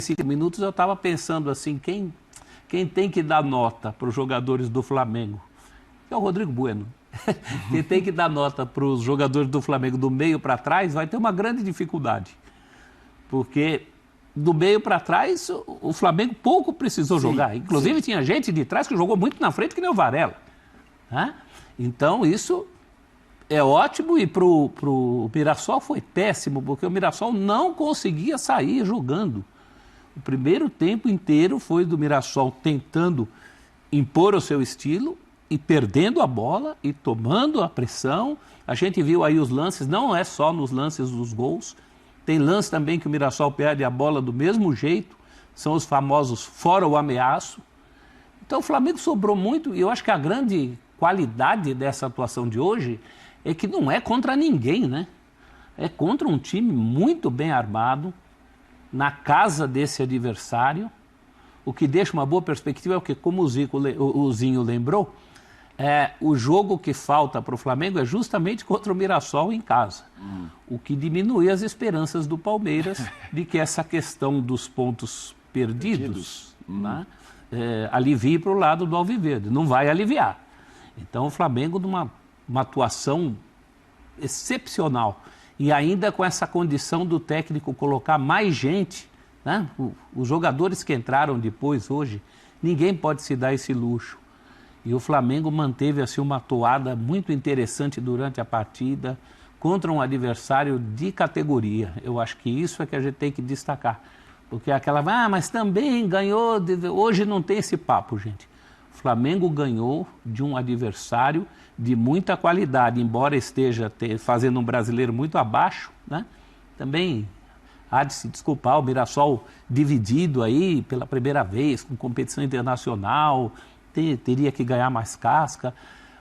5 minutos eu estava pensando assim, quem tem que dar nota para os jogadores do Flamengo? É o Rodrigo Bueno. Quem tem que dar nota para os jogadores do Flamengo do meio para trás vai ter uma grande dificuldade. Porque do meio para trás o Flamengo pouco precisou jogar. Inclusive tinha gente de trás que jogou muito na frente que nem o Varela. Né? Então isso é ótimo e para o Mirassol foi péssimo, porque o Mirassol não conseguia sair jogando. O primeiro tempo inteiro foi do Mirassol tentando impor o seu estilo e perdendo a bola e tomando a pressão. A gente viu aí os lances, não é só nos lances dos gols, tem lance também que o Mirassol perde a bola do mesmo jeito, são os famosos fora o ameaço. Então o Flamengo sobrou muito e eu acho que a grande qualidade dessa atuação de hoje é que não é contra ninguém, né? É contra um time muito bem armado, na casa desse adversário, o que deixa uma boa perspectiva é o que, como o Zinho lembrou, o jogo que falta para o Flamengo é justamente contra o Mirassol em casa, o que diminui as esperanças do Palmeiras de que essa questão dos pontos perdidos né, alivie para o lado do Alviverde. Não vai aliviar. Então o Flamengo, numa atuação excepcional, e ainda com essa condição do técnico colocar mais gente, né? Os jogadores que entraram depois hoje, ninguém pode se dar esse luxo. E o Flamengo manteve assim, uma toada muito interessante durante a partida contra um adversário de categoria. Eu acho que isso é que a gente tem que destacar. Porque aquela, mas também ganhou, hoje não tem esse papo, gente. O Flamengo ganhou de um adversário de muita qualidade, embora esteja fazendo um brasileiro muito abaixo, né? Também há de se desculpar, o Mirassol dividido aí pela primeira vez, com competição internacional, teria que ganhar mais casca,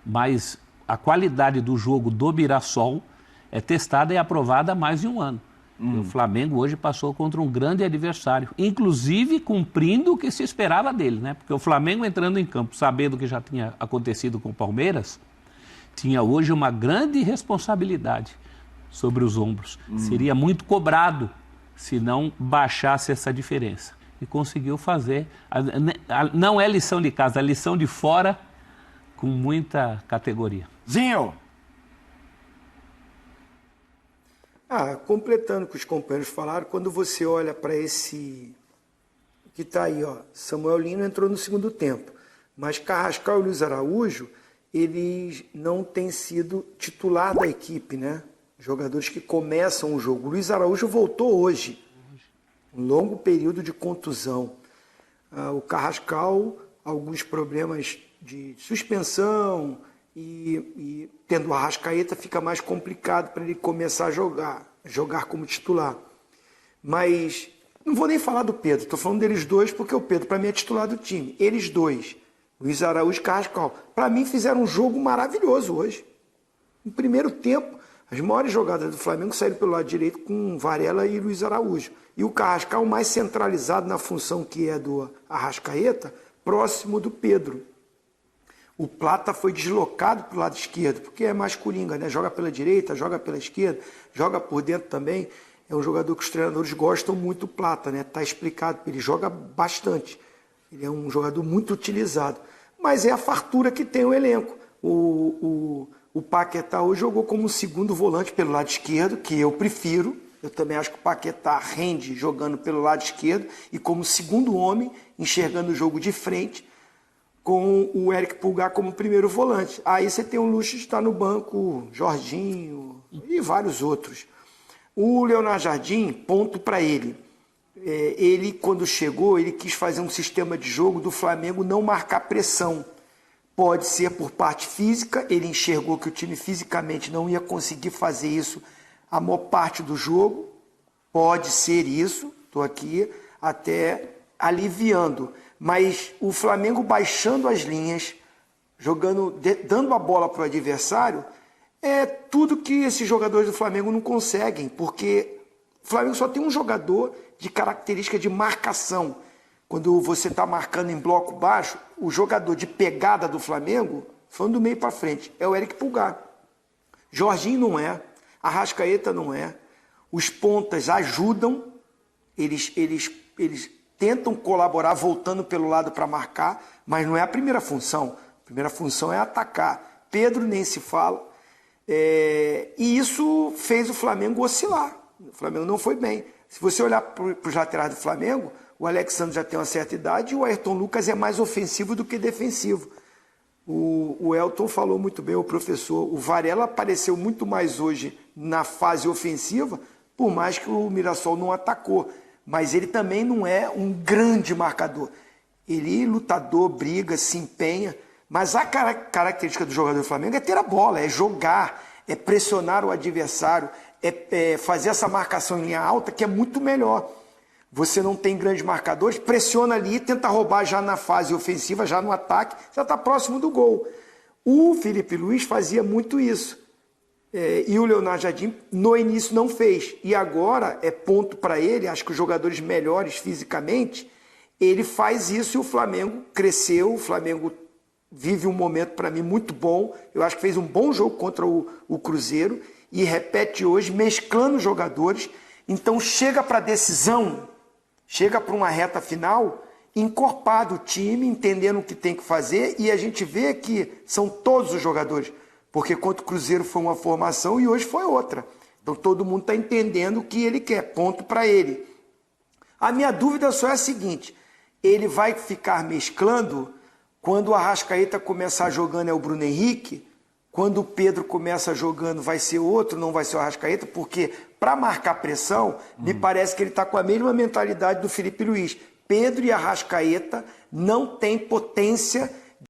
mas a qualidade do jogo do Mirassol é testada e aprovada há mais de um ano. O Flamengo hoje passou contra um grande adversário, inclusive cumprindo o que se esperava dele, né? Porque o Flamengo entrando em campo, sabendo o que já tinha acontecido com o Palmeiras, tinha hoje uma grande responsabilidade sobre os ombros. Seria muito cobrado se não baixasse essa diferença. E conseguiu fazer. Não é lição de casa, é lição de fora com muita categoria. Zinho! Completando o que os companheiros falaram, quando você olha para esse que está aí, Samuel Lino entrou no segundo tempo, mas Carrascal e Luiz Araújo, eles não têm sido titular da equipe, né? Jogadores que começam o jogo. O Luiz Araújo voltou hoje, um longo período de contusão. O Carrascal, alguns problemas de suspensão, e tendo o Arrascaeta fica mais complicado para ele começar a jogar como titular. Mas não vou nem falar do Pedro, estou falando deles dois porque o Pedro para mim é titular do time. Eles dois, Luiz Araújo e Carrascal, para mim fizeram um jogo maravilhoso hoje. No primeiro tempo, as maiores jogadas do Flamengo saíram pelo lado direito com Varela e Luiz Araújo. E o Carrascal mais centralizado na função que é do Arrascaeta, próximo do Pedro. O Plata foi deslocado para o lado esquerdo, porque é mais coringa, né? Joga pela direita, joga pela esquerda, joga por dentro também. É um jogador que os treinadores gostam muito do Plata, né? Está explicado, ele joga bastante. Ele é um jogador muito utilizado. Mas é a fartura que tem o elenco. O Paquetá hoje jogou como segundo volante pelo lado esquerdo, que eu prefiro. Eu também acho que o Paquetá rende jogando pelo lado esquerdo e como segundo homem, enxergando o jogo de frente, com o Eric Pulgar como primeiro volante. Aí você tem o luxo de estar no banco, Jorginho e vários outros. O Leonardo Jardim, ponto para ele. Ele, quando chegou, ele quis fazer um sistema de jogo do Flamengo não marcar pressão. Pode ser por parte física, ele enxergou que o time fisicamente não ia conseguir fazer isso a maior parte do jogo. Pode ser isso, estou aqui até aliviando. Mas o Flamengo baixando as linhas, dando a bola para o adversário, é tudo que esses jogadores do Flamengo não conseguem, porque o Flamengo só tem um jogador de característica de marcação. Quando você está marcando em bloco baixo, o jogador de pegada do Flamengo, falando do meio para frente, é o Eric Pulgar. Jorginho não é, Arrascaeta não é. Os pontas ajudam, eles eles tentam colaborar voltando pelo lado para marcar, mas não é a primeira função. A primeira função é atacar. Pedro nem se fala. E isso fez o Flamengo oscilar. O Flamengo não foi bem. Se você olhar para os laterais do Flamengo, o Alexandre já tem uma certa idade e o Ayrton Lucas é mais ofensivo do que defensivo. O Elton falou muito bem, o professor. O Varela apareceu muito mais hoje na fase ofensiva, por mais que o Mirassol não atacou. Mas ele também não é um grande marcador. Ele lutador, briga, se empenha. Mas a característica do jogador do Flamengo é ter a bola, é jogar, é pressionar o adversário, é fazer essa marcação em linha alta, que é muito melhor. Você não tem grandes marcadores, pressiona ali, tenta roubar já na fase ofensiva, já no ataque, já está próximo do gol. O Felipe Luiz fazia muito isso. E o Leonardo Jardim, no início, não fez. E agora é ponto para ele, acho que os jogadores melhores fisicamente, ele faz isso e o Flamengo cresceu, o Flamengo vive um momento, para mim, muito bom. Eu acho que fez um bom jogo contra o Cruzeiro e repete hoje, mesclando os jogadores. Então chega para a decisão, chega para uma reta final, encorpado o time, entendendo o que tem que fazer, e a gente vê que são todos os jogadores, porque contra o Cruzeiro foi uma formação e hoje foi outra. Então todo mundo está entendendo o que ele quer, ponto para ele. A minha dúvida só é a seguinte, ele vai ficar mesclando quando o Arrascaeta começar jogando é o Bruno Henrique, quando o Pedro começa jogando vai ser outro, não vai ser o Arrascaeta, porque para marcar pressão, me parece que ele está com a mesma mentalidade do Felipe Luiz. Pedro e Arrascaeta não têm potência